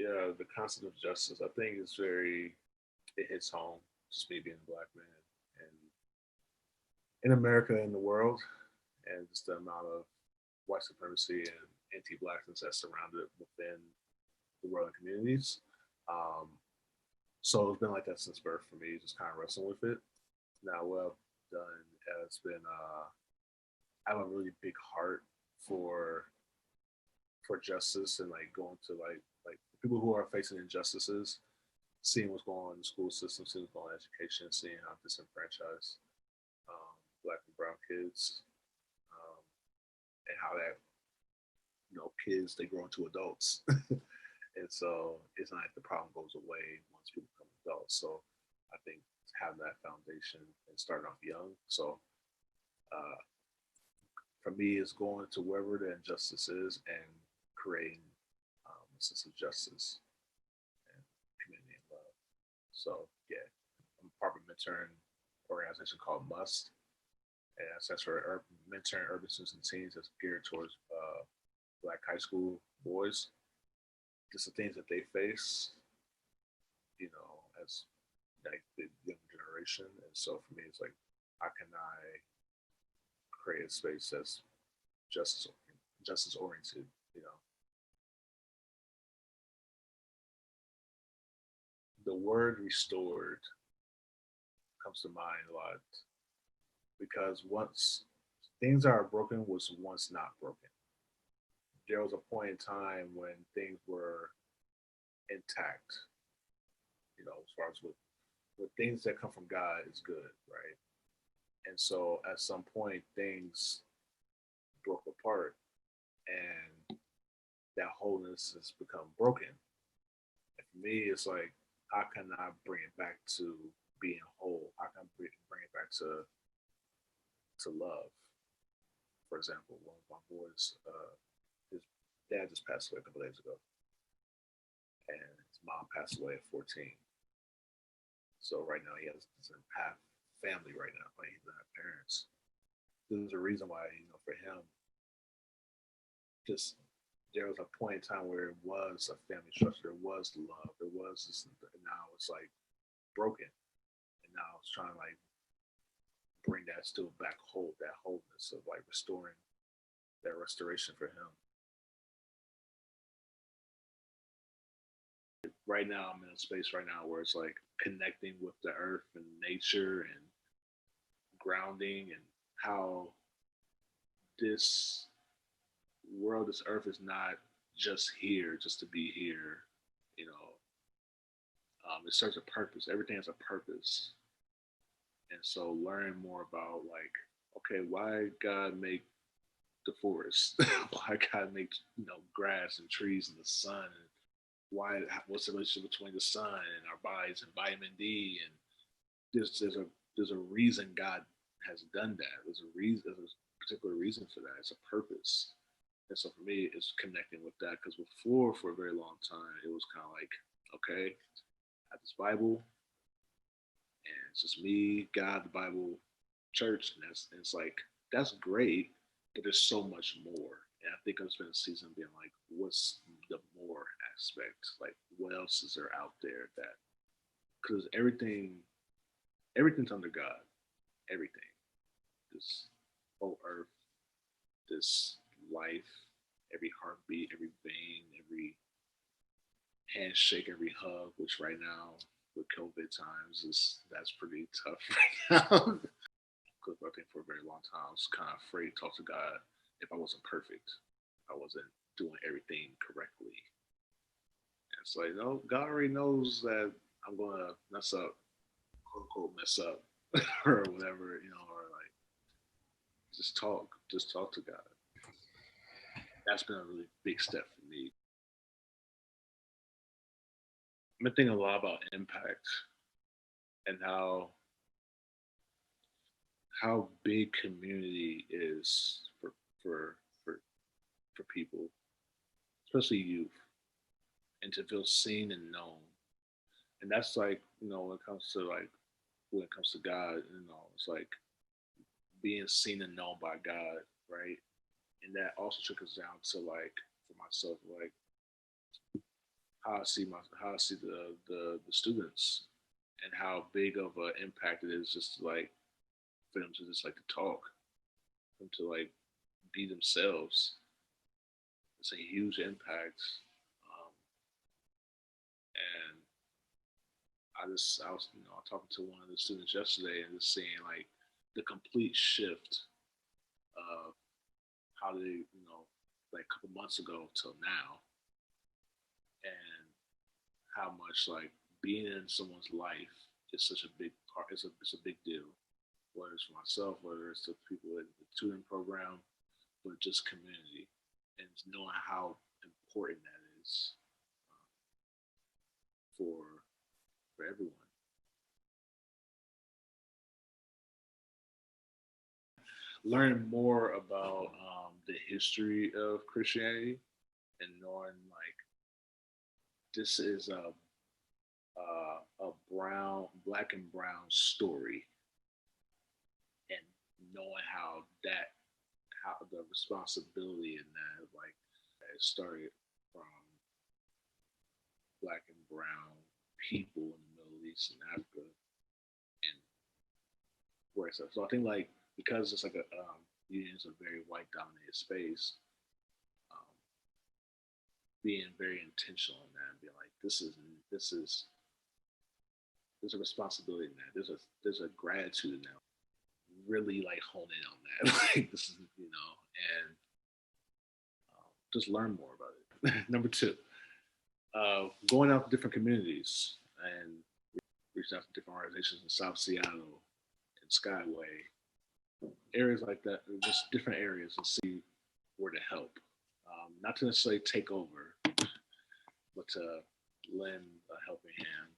Yeah, the concept of justice, I think, is very, it hits home, just me being a black man and in America and the world, and just the amount of white supremacy and anti-blackness that's surrounded within the world and communities. Um, so it's been like that since birth for me, just kind of wrestling with it. Now, what I've done has been, I have a really big heart for for justice and like going to like people who are facing injustices, seeing what's going on in the school system, seeing what's going on in education, seeing how disenfranchised black and brown kids, um, and how that kids they grow into adults, and so it's not like the problem goes away once people become adults. So I think having that foundation and starting off young. So uh, for me, it's going to wherever the injustice is and creating a sense of justice and community and love. So yeah, I'm part of a mentoring organization called Must, and that's for mentoring urban students and teens that's geared towards black high school boys. Just the things that they face, as like the young generation. And so for me, it's like, how can I create a space that's justice justice oriented? You know, the word restored comes to mind a lot because once things are broken was once not broken. There was a point in time when things were intact, as far as with things that come from God is good, right? And so at some point things broke apart and that wholeness has become broken. And for me, it's like, how can I bring it back to being whole? How can I bring it back to love? For example, one of my boys, his dad just passed away a couple days ago, and his mom passed away at 14. So right now he doesn't have family right now. Like he doesn't have parents. There's a reason why, for him, just there was a point in time where it was a family structure, it was love, it was this, and now it's like broken, and now it's trying to like bring that still back whole, that wholeness of like restoring that restoration for him. Right now, I'm in a space right now where it's like connecting with the earth and nature and grounding and how this world, this earth is not just here just to be here. You know, it serves a purpose. Everything has a purpose. And so learning more about like, okay, why God make the forest? Why God make grass and trees and the sun? And why? What's the relationship between the sun and our bodies and vitamin D? And there's a reason God has done that. There's a reason. There's a particular reason for that. It's a purpose. And so for me, it's connecting with that because before, for a very long time, it was kind of like, okay, I have this Bible, and it's just me, God, the Bible, church, and it's like that's great, but there's so much more. And I think I've spent a season being like, what's the more aspect? Like, what else is there out there that? Because everything's under God, everything. This whole earth, this life, every heartbeat, every vein, every handshake, every hug, which right now with COVID times is that's pretty tough right now. Because I think for a very long time I was kind of afraid to talk to God if I wasn't perfect, I wasn't doing everything correctly. And it's like, no, God already knows that I'm gonna mess up, quote unquote, mess up, or whatever, or like just talk to God. That's been a really big step for me. I've been thinking a lot about impact and how big community is for for for people, especially youth, and to feel seen and known. And that's like, when it comes to God, it's like being seen and known by God, right? And that also trickles down to like for myself, like how I see the students and how big of an impact it is just to, like, for them to just like to talk, them to like be themselves. It's a huge impact. Um, and I was talking to one of the students yesterday and just seeing like the complete shift of how they like a couple months ago till now, and how much like being in someone's life is such a big part. It's a big deal, whether it's for myself, whether it's the people in the tutoring program, but just community, and knowing how important that is for everyone. Learning more about the history of Christianity and knowing like this is a black and brown story, and knowing how the responsibility in that, like, it started from black and brown people in the Middle East and Africa, and where it's at. So I think like because it's like union is a very white dominated space, um, being very intentional in that and being like there's a responsibility in that. There's a gratitude in that. Really like hone in on that. Like this is and just learn more about it. Number two, going out to different communities and reaching out to different organizations in South Seattle and Skyway, areas like that, just different areas, and see where to help. Not to necessarily take over, but to lend a helping hand